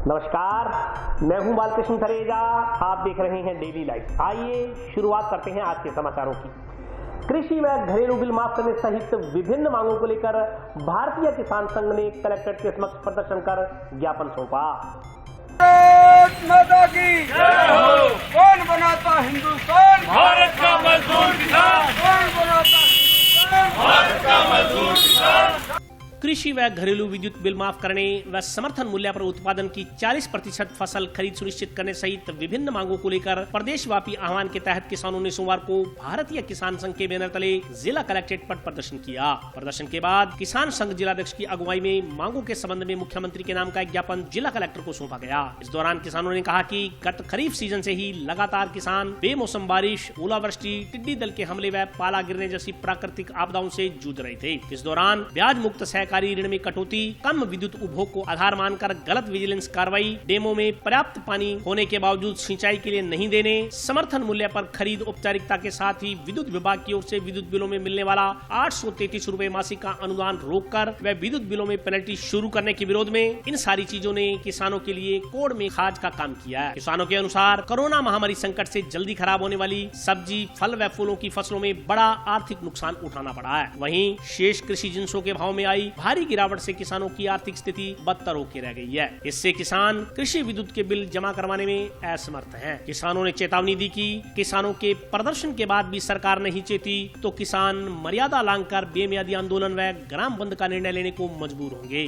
नमस्कार, मैं हूं बालकृष्ण थरेजा। आप देख रहे हैं डेली लाइफ। आइए शुरुआत करते हैं आज के समाचारों की। कृषि व घरेलू बिल माफ करने सहित विभिन्न मांगों को लेकर भारतीय किसान संघ ने कलेक्ट्रेट के समक्ष प्रदर्शन कर ज्ञापन सौंपा। माता की जय हो। कौन बनाता हिंदुस्तान? भारत का मजदूर किसान। कौन बनाता हिंदुस्तान? भारत का मजदूर किसान। कृषि व घरेलू विद्युत बिल माफ करने व समर्थन मूल्य पर उत्पादन की 40% फसल खरीद सुनिश्चित करने सहित विभिन्न मांगों को लेकर प्रदेशव्यापी आह्वान के तहत किसानों ने सोमवार को भारतीय किसान संघ के बैनर तले जिला कलेक्ट्रेट पर प्रदर्शन किया। प्रदर्शन के बाद किसान संघ जिलाध्यक्ष की अगुवाई में मांगों के संबंध में मुख्यमंत्री के नाम का एक ज्ञापन जिला कलेक्टर को सौंपा गया। इस दौरान किसानों ने कहा कि गत खरीफ सीजन से ही लगातार किसान बेमौसम बारिश, ओलावृष्टि, टिड्डी दल के हमले व पाला गिरने जैसी प्राकृतिक आपदाओं से जूझ रहे थे। इस दौरान ब्याज मुक्त सहकारी ऋण में कटौती, कम विद्युत उपभोग को आधार मानकर गलत विजिलेंस कार्रवाई, डेमो में पर्याप्त पानी होने के बावजूद सिंचाई के लिए नहीं देने, समर्थन मूल्य पर खरीद औपचारिकता के साथ ही विद्युत विभाग की ओर से विद्युत बिलों में मिलने वाला 833 रूपए मासिक का अनुदान रोककर व विद्युत बिलों में पेनल्टी शुरू करने के विरोध में इन सारी चीजों ने किसानों के लिए कोड़ में खाज का काम किया है। किसानों के अनुसार कोरोना महामारी संकट से जल्दी खराब होने वाली सब्जी, फल व फूलों की फसलों में बड़ा आर्थिक नुकसान उठाना पड़ा है। वहीं शेष कृषि जिंसों के भाव में आई भारी गिरावट से किसानों की आर्थिक स्थिति बदतर होकर रह गई है। इससे किसान कृषि विद्युत के बिल जमा करवाने में असमर्थ हैं। किसानों ने चेतावनी दी कि किसानों के प्रदर्शन के बाद भी सरकार नहीं चेती तो किसान मर्यादा लांघकर बेमियादी आंदोलन व ग्राम बंद का निर्णय लेने को मजबूर होंगे।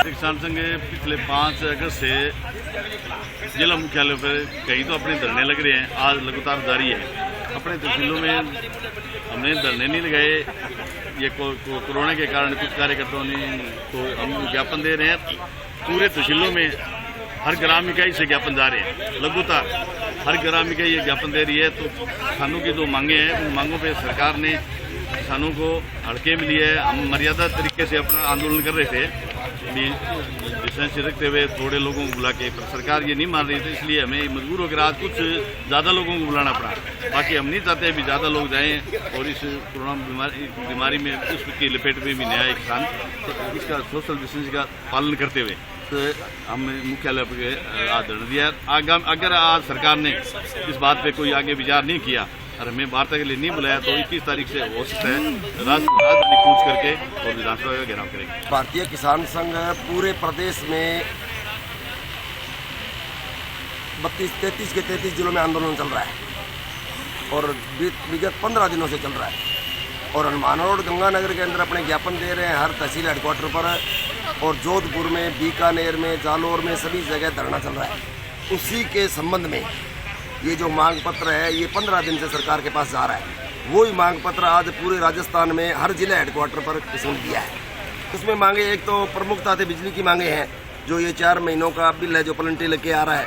किसान संघ पिछले 5 अगस्त से जिला मुख्यालय पर कहीं तो अपने धरने लग रहे हैं, आज लगातार जारी है। अपने तहसीलों में हमने धरने नहीं लगाए, ये कोरोना के कारण कुछ कार्यकर्ताओं ने तो हम ज्ञापन दे रहे हैं। पूरे तहसीलों में हर ग्राम इकाई से ज्ञापन जा रहे हैं, लगातार हर ग्राम इकाई ये ज्ञापन दे रही है। तो किसानों की जो मांगे हैं, उन मांगों पर सरकार ने किसानों को हड़के में लिए। हम मर्यादा तरीके से अपना आंदोलन कर रहे थे, डिस्टेंस रखते हुए थोड़े लोगों को बुला के, पर सरकार ये नहीं मान रही थी, इसलिए हमें मजबूर होकर आज कुछ ज़्यादा लोगों को बुलाना पड़ा। बाकी हम नहीं चाहते भी ज़्यादा लोग जाएं और इस कोरोना बीमारी में उसकी लपेट में भी नया किसान, तो इसका सोशल डिस्टेंस का पालन करते हुए तो हमने मुख्यालय पर आज धरना दिया। अगर आज सरकार ने इस बात पर कोई आगे विचार नहीं किया और हमें वार्ता के लिए नहीं बुलाया तो 21 तारीख से हो सकता है राजधानी कूच करके और विधानसभा का घेराव करेंगे। भारतीय किसान संघ पूरे प्रदेश में 32-33 के 33 जिलों में आंदोलन चल रहा है और विगत 15 दिनों से चल रहा है। और हनुमान रोड गंगानगर के अंदर अपने ज्ञापन दे रहे हैं हर तहसील हेडक्वार्टर पर, और जोधपुर में, बीकानेर में, जालोर में सभी जगह धरना चल रहा है। उसी के संबंध में ये जो मांग पत्र है, ये 15 दिन से सरकार के पास जा रहा है। वही मांग पत्र आज पूरे राजस्थान में हर जिला हेडक्वार्टर पर किसान दिया है। उसमें मांगे एक तो प्रमुखता से बिजली की मांगे हैं, जो ये 4 महीनों का बिल है जो प्लेंटी लेके आ रहा है,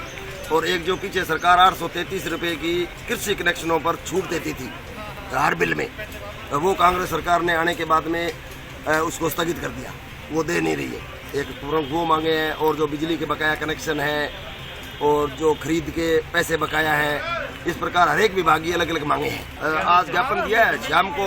और एक जो पीछे सरकार 833 रुपये की कृषि कनेक्शनों पर छूट देती थी हर बिल में, तो वो कांग्रेस सरकार ने आने के बाद में उसको स्थगित कर दिया, वो दे नहीं रही है। एक प्रमुख वो मांगे हैं, और जो बिजली के बकाया कनेक्शन है और जो खरीद के पैसे बकाया है, इस प्रकार हर एक विभाग की अलग अलग मांगे हैं। आज ज्ञापन दिया है। शाम को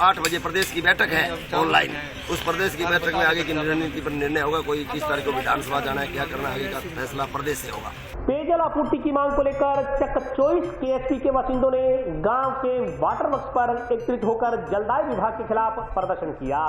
8 बजे प्रदेश की बैठक है ऑनलाइन। उस प्रदेश की बैठक में आगे की रणनीति पर निर्णय होगा। कोई किस तारीख को विधानसभा जाना है, क्या करना है, आगे का फैसला प्रदेश से होगा। पेयजल आपूर्ति की मांग को लेकर चक 24 केएसपी के बासिंदों ने गांव के वाटर वर्क्स पर एकत्रित होकर जलदाय विभाग के खिलाफ प्रदर्शन किया।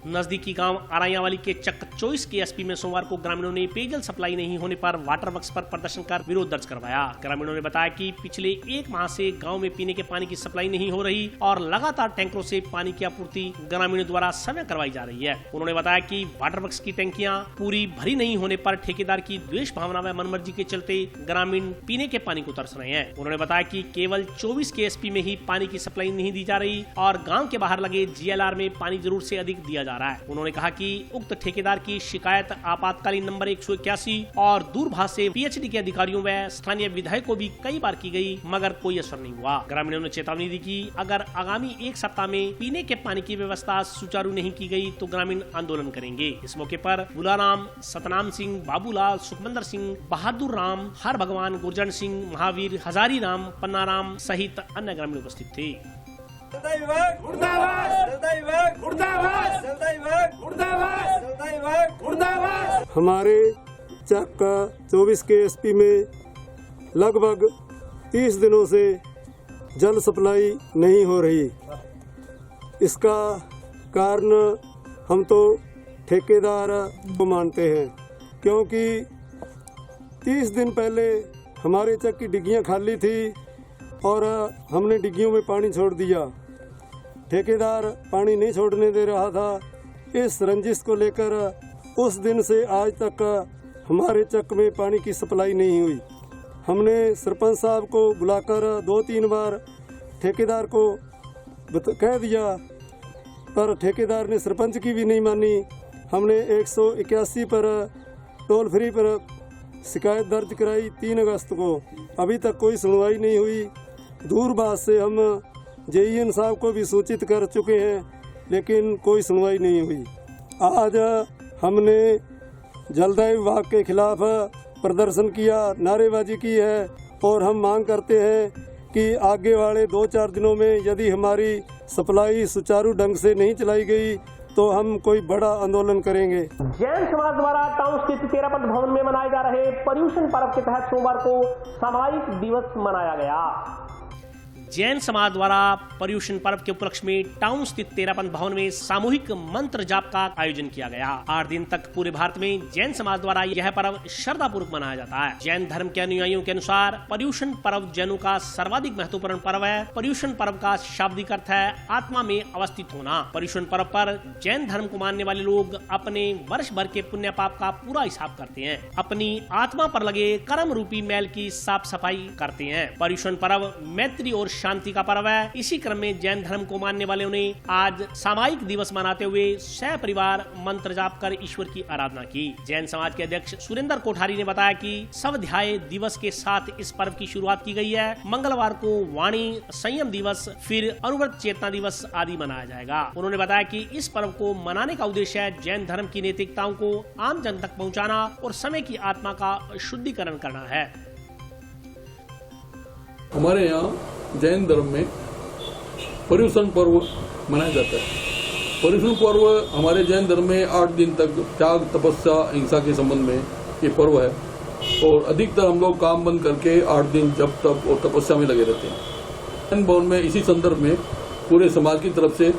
नजदीकी गांव आरायावाली के चक 24 के एसपी में सोमवार को ग्रामीणों ने पेयजल सप्लाई नहीं होने पर वाटर वर्क्स पर प्रदर्शन कर विरोध दर्ज करवाया। ग्रामीणों ने बताया कि पिछले 1 माह से गांव में पीने के पानी की सप्लाई नहीं हो रही और लगातार टैंकरों से पानी की आपूर्ति ग्रामीणों द्वारा समय करवाई जा रही है। उन्होंने बताया कि वाटर वर्क्स की टैंकियां पूरी भरी नहीं होने पर ठेकेदार की द्वेष भावना व मनमर्जी के चलते ग्रामीण पीने के पानी को तरस रहे हैं। उन्होंने बताया कि केवल 24 के एसपी में ही पानी की सप्लाई नहीं दी जा रही और गाँव के बाहर लगे GLR में पानी जरूर से अधिक दिया जा रहा है। उन्होंने कहा कि उक्त ठेकेदार की शिकायत आपातकालीन नंबर 181 और दूरभाष से पीएचडी के अधिकारियों व स्थानीय विधायकों भी कई बार की गई, मगर कोई असर नहीं हुआ। ग्रामीणों ने चेतावनी दी कि अगर आगामी एक सप्ताह में पीने के पानी की व्यवस्था सुचारू नहीं की गई तो ग्रामीण आंदोलन करेंगे। इस मौके पर बुलाराम, सतनाम सिंह, बाबूलाल, सुखमंदर सिंह, बहादुर राम, हर भगवान, गुरजन सिंह, महावीर, हजारी राम, पन्नाराम सहित अन्य ग्रामीण उपस्थित थे। हमारे चक्का 24 के एसपी में लगभग 30 दिनों से जल सप्लाई नहीं हो रही। इसका कारण हम तो ठेकेदार को मानते हैं, क्योंकि 30 दिन पहले हमारे चक की डिग्गियाँ खाली थी और हमने डिग्गियों में पानी छोड़ दिया। ठेकेदार पानी नहीं छोड़ने दे रहा था। इस रंजिश को लेकर उस दिन से आज तक हमारे चक में पानी की सप्लाई नहीं हुई। हमने सरपंच साहब को बुलाकर 2-3 बार ठेकेदार को कह दिया, पर ठेकेदार ने सरपंच की भी नहीं मानी। हमने 181 पर टोल फ्री पर शिकायत दर्ज कराई 3 अगस्त को, अभी तक कोई सुनवाई नहीं हुई। दूरभाष से हम जेईएन साहब को भी सूचित कर चुके हैं, लेकिन कोई सुनवाई नहीं हुई। आज हमने जलदाय विभाग के खिलाफ प्रदर्शन किया, नारेबाजी की है और हम मांग करते हैं कि आगे वाले 2-4 दिनों में यदि हमारी सप्लाई सुचारू ढंग से नहीं चलाई गई तो हम कोई बड़ा आंदोलन करेंगे। जैन समाज द्वारा टाउन स्थित तेरापंथ भवन में मनाए जा रहे पर्यूषण पर्व के तहत सोमवार को सामाजिक दिवस मनाया गया। जैन समाज द्वारा पर्यूषण पर्व के उपलक्ष्य में टाउन स्थित तेरापंथ भवन में सामूहिक मंत्र जाप का आयोजन किया गया। 8 दिन तक पूरे भारत में जैन समाज द्वारा यह पर्व श्रद्धापूर्वक मनाया जाता है। जैन धर्म के अनुयायियों के अनुसार पर्यूषण पर्व जैनों का सर्वाधिक महत्वपूर्ण पर्व है। पर्यूषण पर्व का शाब्दिक अर्थ है आत्मा में अवस्थित होना। पर्यूषण पर्व पर जैन धर्म को मानने वाले लोग अपने वर्ष भर के पुण्य पाप का पूरा हिसाब करते हैं, अपनी आत्मा पर लगे कर्म रूपी मैल की साफ सफाई करते हैं। पर्यूषण पर्व मैत्री और शांति का पर्व है। इसी क्रम में जैन धर्म को मानने वालों ने आज सामाजिक दिवस मनाते हुए सहपरिवार मंत्र जाप कर ईश्वर की आराधना की। जैन समाज के अध्यक्ष सुरेंद्र कोठारी ने बताया कि स्वाध्याय दिवस के साथ इस पर्व की शुरुआत की गई है। मंगलवार को वाणी संयम दिवस, फिर अनुव्रत चेतना दिवस आदि मनाया जाएगा। उन्होंने बताया कि इस पर्व को मनाने का उद्देश्य है जैन धर्म की नैतिकताओं को आम जन तक पहुँचाना और समय की आत्मा का शुद्धिकरण करना है। हमारे यहाँ जैन धर्म में पर्यूषण पर्व मनाया जाता है। पर्यूषण पर्व हमारे जैन धर्म में 8 दिन तक त्याग, तपस्या, हिंसा के संबंध में ये पर्व है और अधिकतर हम लोग काम बंद करके 8 दिन जप तप और तपस्या में लगे रहते हैं। जैन भवन में इसी संदर्भ में पूरे समाज की तरफ से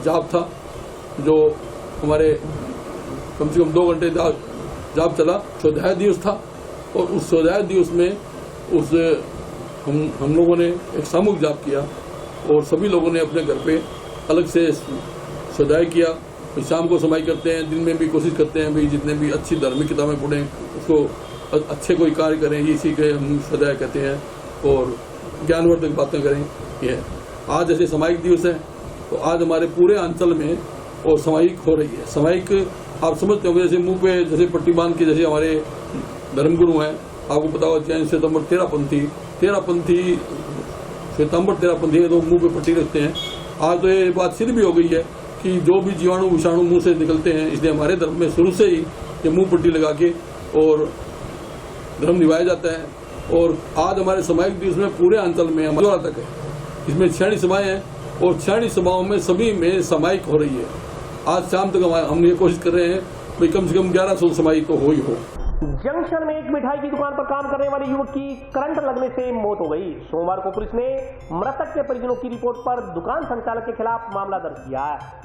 जाप था, जो हमारे कम से कम 2 घंटे जाप चला। स्वाध्याय दिवस था और उस स्वाध्याय दिवस में हम लोगों ने एक सामूहिक जाप किया और सभी लोगों ने अपने घर पे अलग से स्वाध्याय किया। शाम को समाई करते हैं, दिन में भी कोशिश करते हैं भाई जितने भी अच्छी धार्मिक किताबें पढ़ें, उसको अच्छे कोई कार्य करें, इसी के हम स्वाध्याय कहते हैं और ज्ञानवर्धक बातें करें। ये आज जैसे सामाजिक दिवस है तो आज हमारे पूरे अंचल में और सामाजिक हो रही है। सामाजिक आप समझते होंगे, जैसे मुँह पे जैसे पट्टी बांध के, जैसे हमारे धर्मगुरु हैं, आपको पता होगा जैन श्वेतांबर तेरापंथी श्वेतांबर तेरापंथी है तो मुंह पे पट्टी रखते हैं। आज तो ये बात सिद्ध भी हो गई है कि जो भी जीवाणु विषाणु मुंह से निकलते हैं, इसलिए हमारे धर्म में शुरू से ही ये मुंह पट्टी लगा के और धर्म निभाया जाता है। और आज हमारे सामाजिक दिवस में पूरे अंचल में हमारा तक है, इसमें 46 सभाएं हैं और 46 सभाओं में सभी में सामाजिक हो रही है। आज शाम तक हम ये कोशिश कर रहे हैं भाई कम से कम 1100 सामाजिक तो हो ही हो। जंक्शन में एक मिठाई की दुकान पर काम करने वाले युवक की करंट लगने से मौत हो गई। सोमवार को पुलिस ने मृतक के परिजनों की रिपोर्ट पर दुकान संचालक के खिलाफ मामला दर्ज किया है।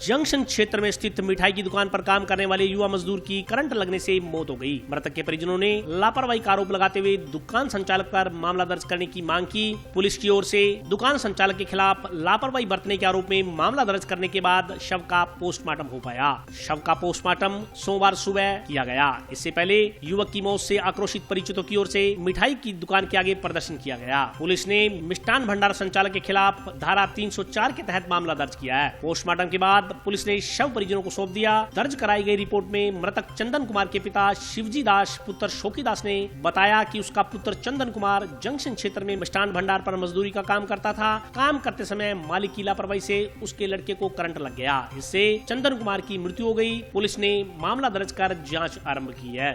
जंक्शन क्षेत्र में स्थित मिठाई की दुकान पर काम करने वाले युवा मजदूर की करंट लगने से मौत हो गई। मृतक के परिजनों ने लापरवाही का आरोप लगाते हुए दुकान संचालक पर मामला दर्ज करने की मांग की। पुलिस की ओर से दुकान संचालक के खिलाफ लापरवाही बरतने के आरोप में मामला दर्ज करने के बाद शव का पोस्टमार्टम हो पाया। शव का पोस्टमार्टम सोमवार सुबह किया गया। इससे पहले युवक की मौत से आक्रोशित परिचितों की ओर से मिठाई की दुकान के आगे प्रदर्शन किया गया। पुलिस ने मिष्ठान भंडार संचालक के खिलाफ धारा 304 के तहत मामला दर्ज किया है। पोस्टमार्टम के बाद बाद पुलिस ने शव परिजनों को सौंप दिया। दर्ज कराई गई रिपोर्ट में मृतक चंदन कुमार के पिता शिवजी दास पुत्र शोकी दास ने बताया कि उसका पुत्र चंदन कुमार जंक्शन क्षेत्र में मिष्ठान भंडार पर मजदूरी का काम करता था। काम करते समय मालिक की लापरवाही से उसके लड़के को करंट लग गया, इससे चंदन कुमार की मृत्यु हो गई। पुलिस ने मामला दर्ज कर जांच आरंभ की है।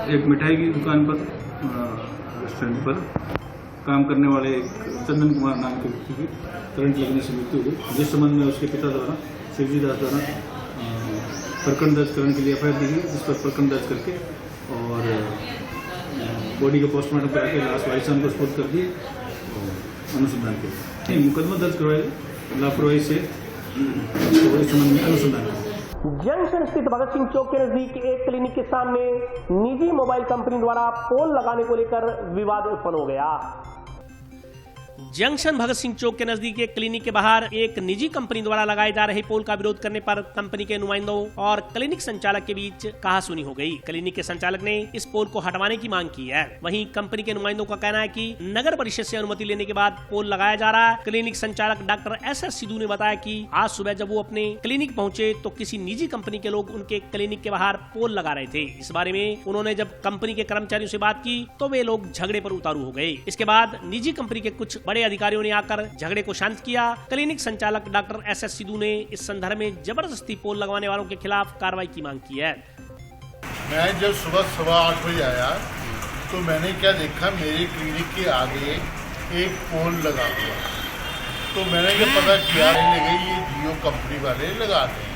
एक मिठाई की दुकान पर रेस्टोरेंट पर काम करने वाले चंदन कुमार नाम के व्यक्ति की करंट लगने से मृत्यु हुई, जिस संबंध में उसके पिता द्वारा शिवजी दास द्वारा प्रकरण दर्ज करने के लिए एफआईआर दी गई, जिस पर प्रकरण दर्ज करके और बॉडी का पोस्टमार्टम करा के लाश वारिसान को सपुर्द कर दिए अनुसंधान के मुकदमा दर्ज करवाया लापरवाही से इस संबंध में अनुसंधान। जंक्शन स्थित भगत सिंह चौक के नजदीक एक क्लिनिक के सामने निजी मोबाइल कंपनी द्वारा पोल लगाने को लेकर विवाद उत्पन्न हो गया। जंक्शन भगत सिंह चौक के नजदीक एक क्लिनिक के बाहर एक निजी कंपनी द्वारा लगाए जा रहे पोल का विरोध करने पर कंपनी के नुमाइंदों और क्लिनिक संचालक के बीच कहासुनी हो गई। क्लिनिक के संचालक ने इस पोल को हटवाने की मांग की है। वहीं कंपनी के नुमाइंदों का कहना है कि नगर परिषद से अनुमति लेने के बाद पोल लगाया जा रहा है। क्लिनिक संचालक डॉक्टर SS सिद्धू ने बताया कि आज सुबह जब वो अपने क्लिनिक पहुंचे तो किसी निजी कंपनी के लोग उनके क्लिनिक के बाहर पोल लगा रहे थे। इस बारे में उन्होंने जब कंपनी के कर्मचारियों से बात की तो वे लोग झगड़े पर उतारू हो गए। इसके बाद निजी कंपनी के कुछ बड़े अधिकारियों ने आकर झगड़े को शांत किया। क्लिनिक संचालक डॉक्टर SS सिद्धू ने इस संदर्भ में जबरदस्ती पोल लगवाने वालों के खिलाफ कार्रवाई की मांग की है। मैं जब सुबह 8:15 बजे आया तो मैंने क्या देखा, मेरे क्लिनिक के आगे एक पोल लगा हुआ। तो मैंने जब पता किया लगे ये जियो कंपनी वाले लगा दें,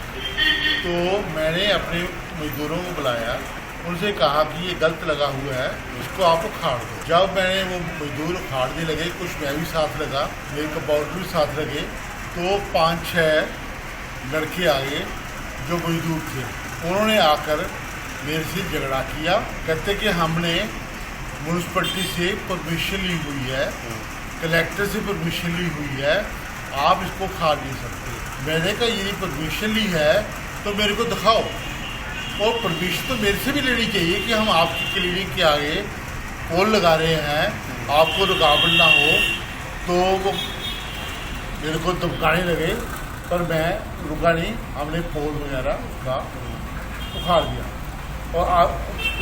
तो मैंने अपने मजदूरों को बुलाया, उनसे कहा कि ये गलत लगा हुआ है, इसको आप उखाड़ दो। जब मैंने वो मजदूर उखाड़ने लगे, कुछ मैं भी साथ लगा, मेरे कंपाउंडर भी साथ लगे, तो 5-6 लड़के आए जो मजदूर थे। उन्होंने आकर मेरे से झगड़ा किया, कहते कि हमने म्यूनसिपलिटी से परमिशन ली हुई है, कलेक्टर से परमिशन ली हुई है, आप इसको उखाड़ नहीं सकते। मैंने कहा यदि परमिशन ली है तो मेरे को दिखाओ, और परमिशन तो मेरे से भी लेनी चाहिए कि हम आपकी क्लिनिक के आगे पोल लगा रहे हैं, आपको रुकावट ना हो। तो वो मेरे को धमकाने लगे, पर मैं रुका नहीं, हमने पोल वगैरह उसका उखाड़ दिया। और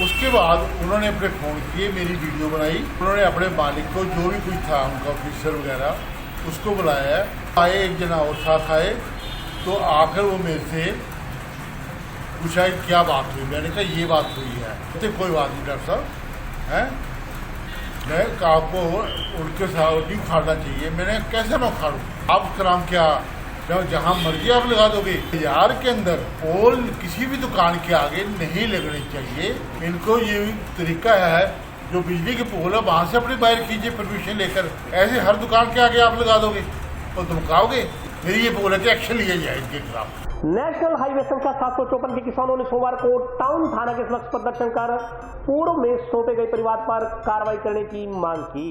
उसके बाद उन्होंने अपने फ़ोन किए, मेरी वीडियो बनाई, उन्होंने अपने मालिक को जो भी कुछ था उनका ऑफिसर वगैरह उसको बुलाया। आए एक जना और साथ आए, तो आकर वो मेरे से पूछा क्या बात हुई। मैंने कहा ये बात हुई है। तो कोई बात नहीं डॉक्टर साहब, हैं मैं आपको उनके साथ नहीं उखाड़ना चाहिए। मैंने कैसे मैं उखाड़ूँ, आपका नाम क्या, जहाँ मर्जी आप लगा दोगे। बाजार के अंदर पोल किसी भी दुकान के आगे नहीं लगने चाहिए। इनको ये तरीका है, जो बिजली के पोल है वहाँ से अपने बाहर कीजिए परमिशन लेकर, ऐसे हर दुकान के आगे आप लगा दोगे और धमकाओगे। मेरी ये पोल है कि एक्शन लिया जाए इनके खिलाफ। नेशनल हाईवे संख्या 754 के किसानों ने सोमवार को टाउन थाना के समक्ष प्रदर्शन कर पूर्व में सौंपे गए परिवार पर कार्रवाई करने की मांग की।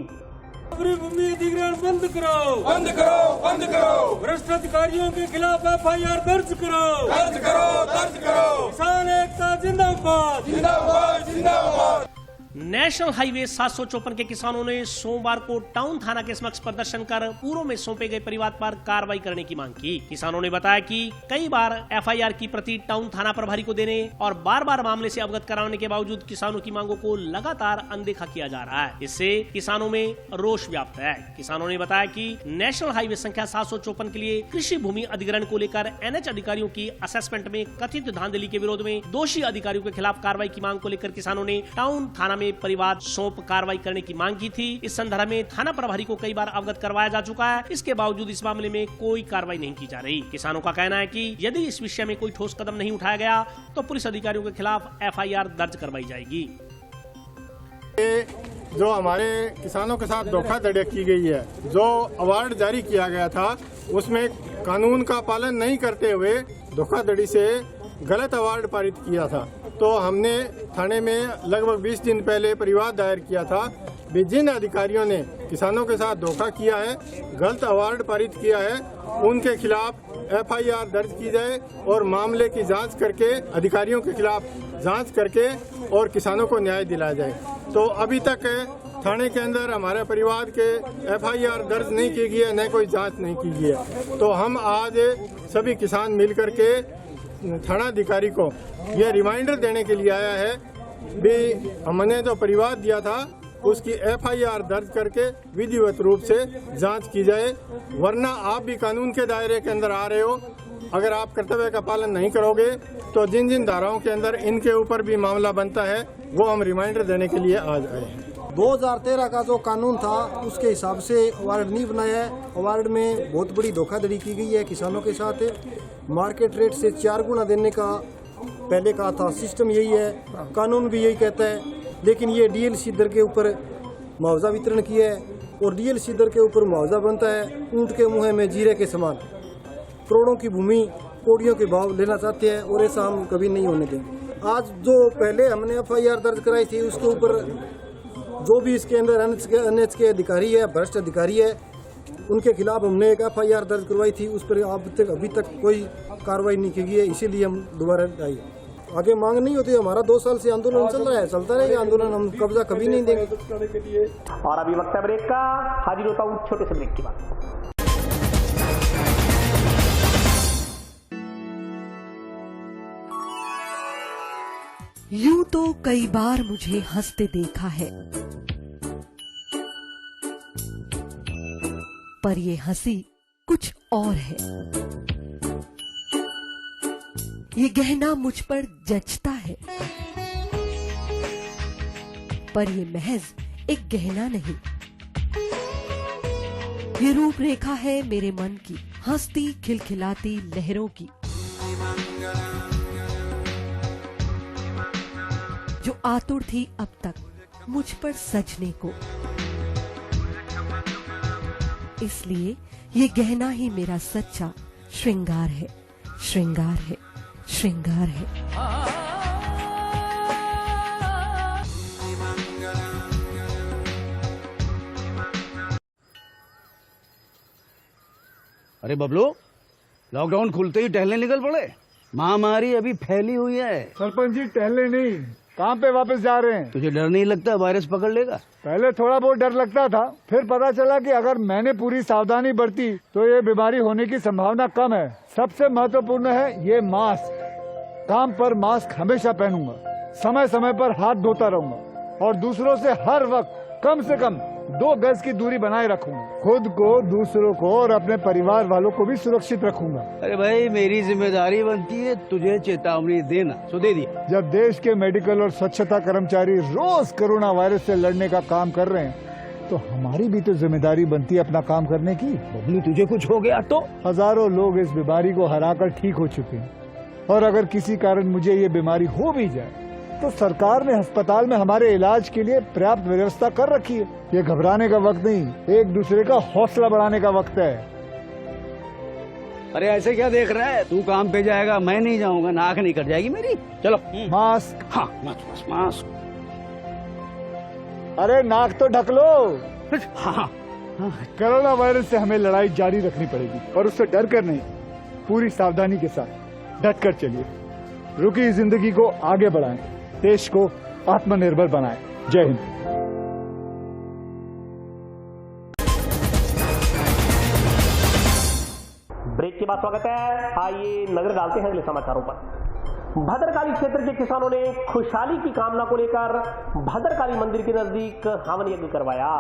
भूमि अधिग्रहण बंद करो, बंद करो, बंद करो। भ्रष्ट अधिकारियों के खिलाफ FIR दर्ज करो, दर्ज करो, दर्ज करो। किसान एकता जिंदाबाद, जिंदाबाद, जिंदाबाद। नेशनल हाईवे 754 के किसानों ने सोमवार को टाउन थाना के समक्ष प्रदर्शन कर पूर्व में सौंपे गए परिवार पर कार्रवाई करने की मांग की। किसानों ने बताया कि कई बार FIR की प्रति टाउन थाना प्रभारी को देने और बार बार मामले से अवगत कराने के बावजूद किसानों की मांगों को लगातार अनदेखा किया जा रहा है। इससे किसानों में रोष व्याप्त है। किसानों ने बताया कि नेशनल हाईवे संख्या 754 के लिए कृषि भूमि अधिग्रहण को लेकर NH अधिकारियों की असेसमेंट में कथित धांधली के विरोध में दोषी अधिकारियों के खिलाफ कार्रवाई की मांग को लेकर किसानों ने टाउन थाना में परिवार सौंप कार्रवाई करने की मांग की थी। इस संदर्भ में थाना प्रभारी को कई बार अवगत करवाया जा चुका है। इसके बावजूद इस मामले में कोई कार्रवाई नहीं की जा रही। किसानों का कहना है कि यदि इस विषय में कोई ठोस कदम नहीं उठाया गया तो पुलिस अधिकारियों के खिलाफ FIR दर्ज करवाई जाएगी। जो हमारे किसानों के साथ धोखाधड़ी की गई है, जो अवार्ड जारी किया गया था उसमें कानून का पालन नहीं करते हुए धोखाधड़ी से गलत अवार्ड पारित किया था। तो हमने थाने में लगभग 20 दिन पहले परिवाद दायर किया था। जिन अधिकारियों ने किसानों के साथ धोखा किया है, गलत अवार्ड पारित किया है, उनके खिलाफ FIR दर्ज की जाए और मामले की जांच करके अधिकारियों के खिलाफ जांच करके और किसानों को न्याय दिलाया जाए। तो अभी तक थाने के अंदर हमारे परिवार के FIR दर्ज नहीं की गई है, न कोई जांच नहीं की गई है। तो हम आज सभी किसान मिलकर के थानाधिकारी को ये रिमाइंडर देने के लिए आया है भी हमने जो परिवार दिया था उसकी FIR दर्ज करके विधिवत रूप से जांच की जाए, वरना आप भी कानून के दायरे के अंदर आ रहे हो। अगर आप कर्तव्य का पालन नहीं करोगे तो जिन जिन धाराओं के अंदर इनके ऊपर भी मामला बनता है वो हम रिमाइंडर देने के लिए आज आए हैं। 2013 का जो कानून था उसके हिसाब से अवार्ड नहीं बनाया है। अवार्ड में बहुत बड़ी धोखाधड़ी की गई है किसानों के साथ। मार्केट रेट से 4 गुना देने का पहले कहा था, सिस्टम यही है, कानून भी यही कहता है, लेकिन ये DLC दर के ऊपर मुआवजा वितरण किया है और DLC दर के ऊपर मुआवजा बनता है ऊँट के मुँह में जीरे के समान। करोड़ों की भूमि कोड़ियों के भाव लेना चाहते हैं और ऐसा हम कभी नहीं होने देंगे। आज जो पहले हमने FIR दर्ज कराई थी उसके ऊपर जो भी इसके अंदर NH के अधिकारी है, भ्रष्ट अधिकारी है, उनके खिलाफ हमने एक FIR दर्ज करवाई थी, उस पर अभी तक कोई कार्रवाई नहीं की गई है, इसीलिए हम दोबारा आए। आगे मांग नहीं होती, हमारा 2 साल से आंदोलन चल रहा है, चलता रहेगा आंदोलन, हम कब्जा कभी नहीं देंगे। और अभी वक्त है ब्रेक का, हाजिर होता हूँ छोटे से ब्रेक के बाद। यूं तो कई बार मुझे हंसते देखा है, पर ये हंसी कुछ और है। ये गहना मुझ पर जचता है, पर ये महज एक गहना नहीं, ये रूपरेखा है मेरे मन की, हंसती खिलखिलाती लहरों की, जो आतुर थी अब तक मुझ पर सजने को। इसलिए ये गहना ही मेरा सच्चा श्रृंगार है, श्रृंगार है, श्रृंगार है। अरे बबलू, लॉकडाउन खुलते ही टहलने निकल पड़े। महामारी अभी फैली हुई है। सरपंच जी टहलने नहीं, कहाँ पे वापस जा रहे हैं? तुझे डर नहीं लगता वायरस पकड़ लेगा? पहले थोड़ा बहुत डर लगता था, फिर पता चला कि अगर मैंने पूरी सावधानी बरती तो ये बीमारी होने की संभावना कम है। सबसे महत्वपूर्ण है ये मास्क। काम पर मास्क हमेशा पहनूंगा, समय समय पर हाथ धोता रहूंगा और दूसरों से हर वक्त कम से कम 2 गज की दूरी बनाए रखूंगा। खुद को, दूसरों को और अपने परिवार वालों को भी सुरक्षित रखूंगा। अरे भाई, मेरी जिम्मेदारी बनती है तुझे चेतावनी देना, सो दे दिया। जब देश के मेडिकल और स्वच्छता कर्मचारी रोज कोरोना वायरस से लड़ने का काम कर रहे हैं तो हमारी भी तो जिम्मेदारी बनती है अपना काम करने की। बबलू, तुझे कुछ हो गया तो? हजारों लोग इस बीमारी को हराकर ठीक हो चुके हैं और अगर किसी कारण मुझे ये बीमारी हो भी जाए तो सरकार ने अस्पताल में हमारे इलाज के लिए पर्याप्त व्यवस्था कर रखी है। ये घबराने का वक्त नहीं, एक दूसरे का हौसला बढ़ाने का वक्त है। अरे ऐसे क्या देख रहा है? तू काम पे जाएगा, मैं नहीं जाऊंगा, नाक नहीं कट जाएगी मेरी। चलो मास्क। हाँ, मास्क। अरे नाक तो ढक लो। हाँ। कोरोना वायरस से हमें लड़ाई जारी रखनी पड़ेगी और उससे डर कर नहीं, पूरी सावधानी के साथ डट कर चलिए। रुकी जिंदगी को आगे बढ़ाएं, देश को आत्मनिर्भर बनाएं। जय हिंद। ब्रेक के बाद स्वागत है। आइए नजर डालते हैं अगले समाचारों पर। भद्रकाली क्षेत्र के किसानों ने खुशहाली की कामना को लेकर भद्रकाली मंदिर के नजदीक हवन यज्ञ करवाया।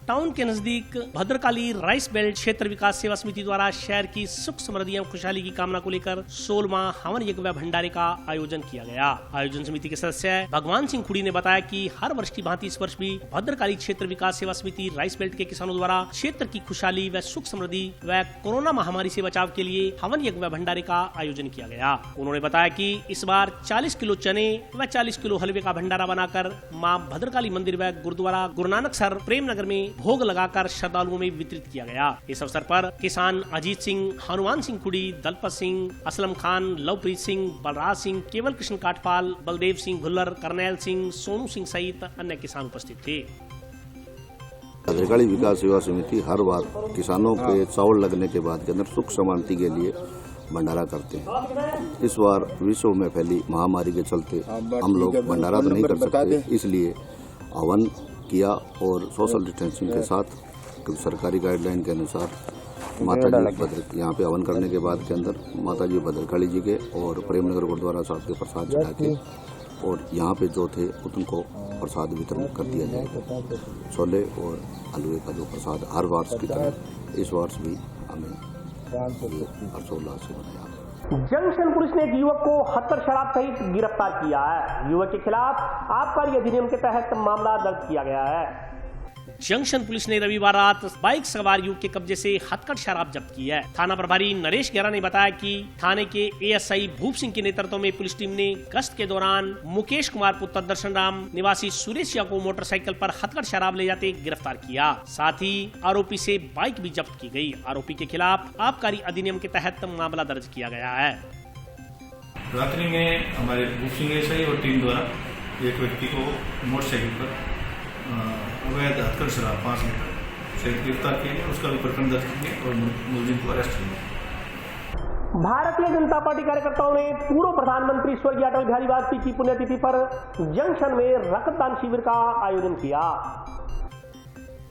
टाउन के नजदीक भद्रकाली राइस बेल्ट क्षेत्र विकास सेवा समिति द्वारा शहर की सुख समृद्धि एवं खुशहाली की कामना को लेकर 16वां हवन यज्ञ व भंडारे का आयोजन किया गया। आयोजन समिति के सदस्य भगवान सिंह खुड़ी ने बताया कि हर वर्ष की भांति इस वर्ष भी भद्रकाली क्षेत्र विकास सेवा समिति राइस बेल्ट के किसानों द्वारा क्षेत्र की खुशहाली व सुख समृद्धि व कोरोना महामारी से बचाव के लिए हवन यज्ञ व भंडारे का आयोजन किया गया। उन्होंने बताया कि इस बार 40 किलो चने व 40 किलो हलवे का भंडारा बनाकर मां भद्रकाली मंदिर व गुरुद्वारा गुरु नानक सर प्रेम नगर में भोग लगाकर श्रद्धालुओं में वितरित किया गया। इस अवसर पर किसान अजीत सिंह, हनुमान सिंह खुड़ी, दलपत सिंह, असलम खान, लवप्रीत सिंह, बलराज सिंह, केवल कृष्ण काटपाल, बलदेव सिंह भुल्लर, करनैल सिंह, सोनू सिंह सहित अन्य किसान उपस्थित थे। भद्रकाली विकास सेवा समिति हर बार किसानों के चावल लगने के बाद के अंदर सुख शांति के लिए भंडारा करते हैं। इस बार विश्व में फैली महामारी के चलते हम लोग भंडारा तो नहीं कर सकते, इसलिए हवन किया और सोशल डिस्टेंसिंग के साथ सरकारी गाइडलाइन के अनुसार माता जी यहाँ पे हवन करने के बाद के अंदर माता जी भद्रकाली जी के और प्रेमनगर गुरुद्वारा साहब के प्रसाद चढ़ा के और यहाँ पे जो थे उनको प्रसाद वितरण कर दिया जाएगा। छोले और हलवे का जो प्रसाद हर वर्ष की तरह इस वर्ष भी हमें हर्षोल्लास से मनाया। जंक्शन पुलिस ने एक युवक को हत्तर शराब सहित गिरफ्तार किया है। युवक के खिलाफ आबकारी अधिनियम के तहत मामला दर्ज किया गया है। जंक्शन पुलिस ने रविवार रात बाइक सवार युवक के कब्जे से हथकढ़ शराब जब्त की है। थाना प्रभारी नरेश गेरा ने बताया कि थाने के एएसआई भूप सिंह के नेतृत्व में पुलिस टीम ने गश्त के दौरान मुकेश कुमार पुत्र दर्शन राम निवासी सुरेशिया को मोटरसाइकिल पर हथकढ़ शराब ले जाते गिरफ्तार किया। साथ ही आरोपी से बाइक भी जब्त की गई। आरोपी के खिलाफ आबकारी अधिनियम के तहत मामला दर्ज किया गया है। रात्रि में हमारे भूप सिंह एएसआई और टीम द्वारा एक व्यक्ति को मोटरसाइकिल पर अवैध हथकढ़ शराब 5 लीटर से गिरफ्तार किया गया। उसका भी प्रकरण दर्ज किया और मुलजिम को अरेस्ट किया। भारतीय जनता पार्टी कार्यकर्ताओं ने पूर्व प्रधानमंत्री स्वर्गीय अटल बिहारी वाजपेयी की पुण्यतिथि पर जंक्शन में रक्तदान शिविर का आयोजन किया।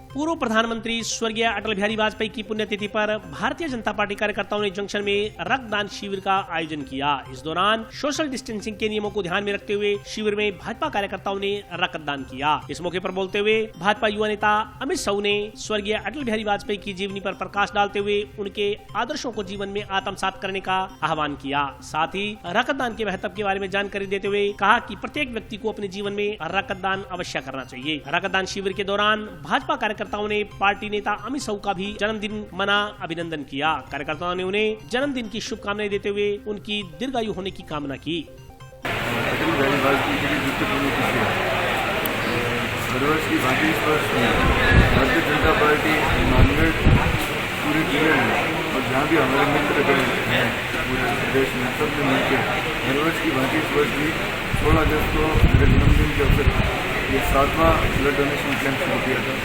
पूर्व प्रधानमंत्री स्वर्गीय अटल बिहारी वाजपेयी की पुण्यतिथि पर भारतीय जनता पार्टी कार्यकर्ताओं ने जंक्शन में रक्तदान शिविर का आयोजन किया। इस दौरान सोशल डिस्टेंसिंग के नियमों को ध्यान में रखते हुए शिविर में भाजपा कार्यकर्ताओं ने रक्तदान किया। इस मौके पर बोलते हुए भाजपा युवा नेता अमित शाह ने स्वर्गीय अटल बिहारी वाजपेयी की जीवनी पर प्रकाश डालते हुए उनके आदर्शों को जीवन में आत्मसात करने का आह्वान किया। साथ ही रक्तदान के महत्व के बारे में जानकारी देते हुए कहा कि प्रत्येक व्यक्ति को अपने जीवन में रक्तदान अवश्य करना चाहिए। रक्तदान शिविर के दौरान भाजपा कार्यकर्ताओं ने पार्टी नेता अमित शाह का भी जन्मदिन मना अभिनंदन किया। कार्यकर्ताओं ने उन्हें जन्मदिन की शुभकामनाएं देते हुए उनकी दीर्घायु होने की कामना की। अटल बिहारी वाजपेयी की गुरुत्वपूर्ण तिथि हर वर्ष की भांति इस वर्ष भारतीय जनता पार्टी मानगढ़ पूरे जिले में और जहाँ भी हमारे मित्र हैं पूरे देश में सब में मिलकर हर वर्ष की भांति इस वर्ष भी 16 अगस्त को मेरे जन्मदिन के अवसर ये 7वां ब्लड डोनेशन कैंप शुरू किया था।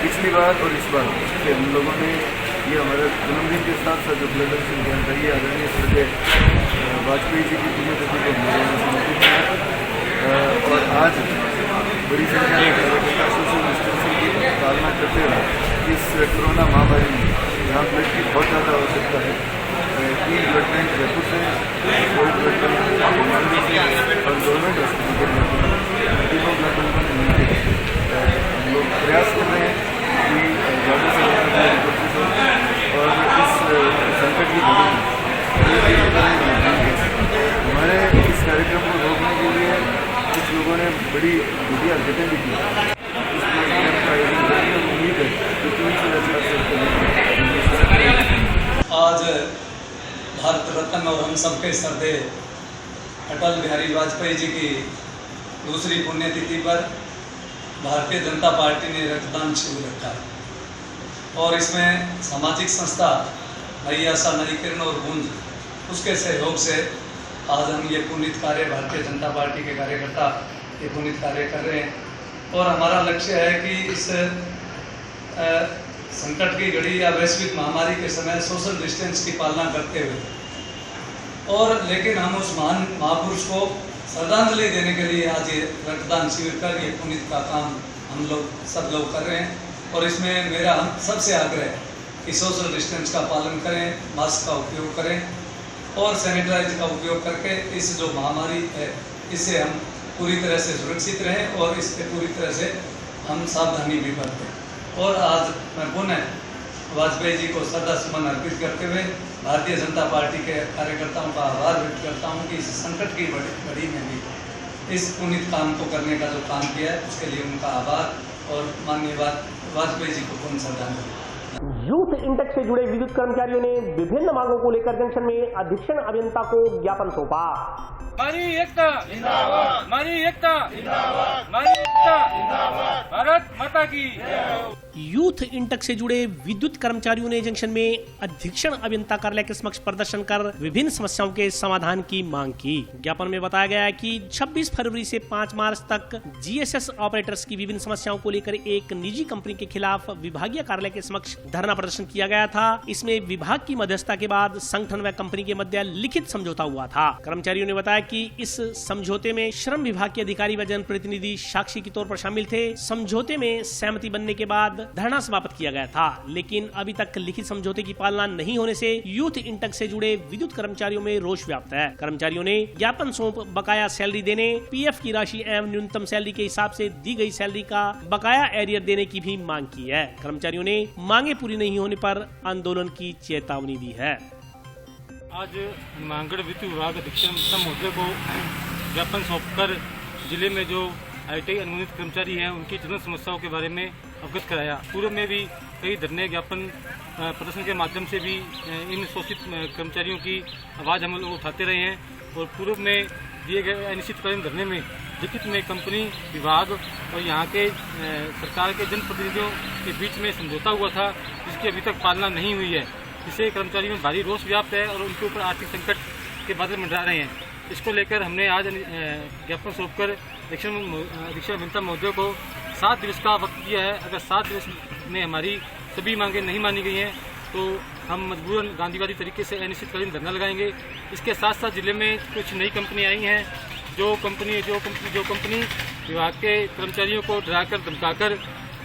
पिछली बार और इस बार से हम लोगों ने ये हमारे जन्मदिन के साथ साथ जो ब्लड डोनेशन कैंप है ये आदरणीय स्वर्गीय वाजपेयी जी की पुण्यतिथि को समर्पित किया और आज बड़ी संख्या में कार्यकर्ता सोशल डिस्टेंसिंग की पालना करते हुए इस कोरोना महामारी में जहाँ ब्लड की बहुत ज़्यादा आवश्यकता है 3 ब्लड बैंक जयपुर से कोविड ब्लड बैंक मुंबई से और गवर्नमेंट हॉस्पिटल के तीनों ब्लड बैंकों ने मिलकर हम लोग प्रयास कर रहे हैं कि ज़्यादा से ज़्यादा कोशिश हो और इस संकट की घड़ी में हमारे इस कार्यक्रम को रोकने के लिए कुछ लोगों ने बड़ी घटिया हरकतें भी की। उम्मीद है कि 3 से आज भारत रत्न और हम सबके श्रद्धेय अटल बिहारी वाजपेयी जी की दूसरी पुण्यतिथि पर भारतीय जनता पार्टी ने रक्तदान शिविर रखा और इसमें सामाजिक संस्था नई आशा नई किरण और गूंज उसके सहयोग से आज हम ये पुनीत कार्य भारतीय जनता पार्टी के कार्यकर्ता ये पुनीत कार्य कर रहे हैं और हमारा लक्ष्य है कि इस संकट की घड़ी या वैश्विक महामारी के समय सोशल डिस्टेंस की पालना करते हुए और लेकिन हम उस महान महापुरुष को श्रद्धांजलि देने के लिए आज ये रक्तदान शिविर कर ये पुनीत का काम हम लोग सब लोग कर रहे हैं और इसमें मेरा हम सबसे आग्रह है कि सोशल डिस्टेंस का पालन करें, मास्क का उपयोग करें और सैनिटाइज का उपयोग करके इस जो महामारी है इससे हम पूरी तरह से सुरक्षित रहें और इससे पूरी तरह से हम सावधानी भी बरतें। और आज मैं पुनः वाजपेयी जी को श्रद्धा सुमन अर्पित करते हुए भारतीय जनता पार्टी के कार्यकर्ताओं का आभार व्यक्त करता हूं कि इस संकट की घड़ी में भी इस पुनीत काम को करने का जो काम किया है उसके लिए उनका आभार और माननीय वाजपेयी जी को पूर्ण श्रद्धांजलि। यूथ इंटेक्स से जुड़े विद्युत कर्मचारियों ने विभिन्न मांगों को लेकर जंक्शन में अधीक्षण अभियंता को ज्ञापन सौंपा। हमारी एकता जिंदाबाद, हमारी एकता जिंदाबाद, हमारी एकता जिंदाबाद, भारत माता की। यूथ इंटक से जुड़े विद्युत कर्मचारियों ने जंक्शन में अधीक्षण अभियंता कार्यालय के समक्ष प्रदर्शन कर विभिन्न समस्याओं के समाधान की मांग की। ज्ञापन में बताया गया है कि 26 फरवरी से 5 मार्च तक जीएसएस ऑपरेटर्स की विभिन्न समस्याओं को लेकर एक निजी कंपनी के खिलाफ विभागीय कार्यालय के समक्ष धरना प्रदर्शन किया गया था। इसमें विभाग की मध्यस्थता के बाद संगठन व कंपनी के मध्य लिखित समझौता हुआ था। कर्मचारियों ने बताया कि इस समझौते में श्रम विभाग के अधिकारी व जनप्रतिनिधि साक्षी के तौर पर शामिल थे। समझौते में सहमति बनने के बाद धरना समाप्त किया गया था, लेकिन अभी तक लिखित समझौते की पालना नहीं होने से यूथ इंटक से जुड़े विद्युत कर्मचारियों में रोष व्याप्त है। कर्मचारियों ने ज्ञापन सौंप बकाया सैलरी देने, पीएफ की राशि एवं न्यूनतम सैलरी के हिसाब से दी गई सैलरी का बकाया एरियर देने की भी मांग की है। कर्मचारियों ने मांगे पूरी नहीं होने पर आंदोलन की चेतावनी दी है। आज हनुमानगढ़ विद्युत विभाग अधीक्षण महोदय को ज्ञापन सौंपकर जिले में जो ITI अनुबंधित कर्मचारी हैं उनकी जन समस्याओं के बारे में अवगत कराया। पूर्व में भी कई धरने ज्ञापन प्रदर्शन के माध्यम से भी इन शोषित कर्मचारियों की आवाज़ हम लोग उठाते रहे हैं और पूर्व में दिए गए अनिश्चितकालीन धरने में लिखित में कंपनी, विभाग और यहाँ के सरकार के जनप्रतिनिधियों के बीच में समझौता हुआ था, जिसकी अभी तक पालना नहीं हुई है। इससे कर्मचारियों में भारी रोष व्याप्त है और उनके ऊपर आर्थिक संकट के बादल मंडरा रहे हैं। इसको लेकर हमने आज ज्ञापन सौंपकर अधीक्षण अभियंता महोदय को 7 दिवस का वक्त दिया है। अगर 7 दिवस में हमारी सभी मांगें नहीं मानी गई हैं तो हम मजबूरन गांधीवादी तरीके से अनिश्चितकालीन धरना लगाएंगे। इसके साथ साथ जिले में कुछ नई कंपनी आई हैं जो कंपनी विभाग के कर्मचारियों को डराकर धमकाकर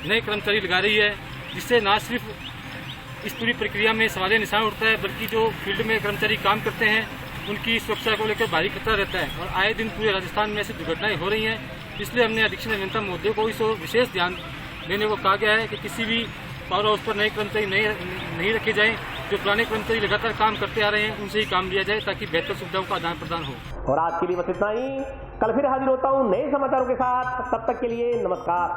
नए कर्मचारी लगा रही है, जिससे न सिर्फ इस पूरी प्रक्रिया में सवाल निशान उठता है बल्कि जो फील्ड में कर्मचारी काम करते हैं उनकी सुरक्षा को लेकर भारी खतरा रहता है और आए दिन पूरे राजस्थान में ऐसी दुर्घटनाएं हो रही हैं। इसलिए हमने अधीक्षण अभियंता महोदय को इस ओर विशेष ध्यान देने को कहा गया है कि किसी भी पावर हाउस पर नए कर्मचारी नहीं रखे जाएं। जो पुराने कर्मचारी लगातार काम करते आ रहे हैं उनसे ही काम लिया जाए ताकि बेहतर सुविधाओं का आदान प्रदान हो। और आज के लिए बस इतना ही। कल फिर हाजिर होता हूँ नए समाचारों के साथ। तब तक के लिए नमस्कार।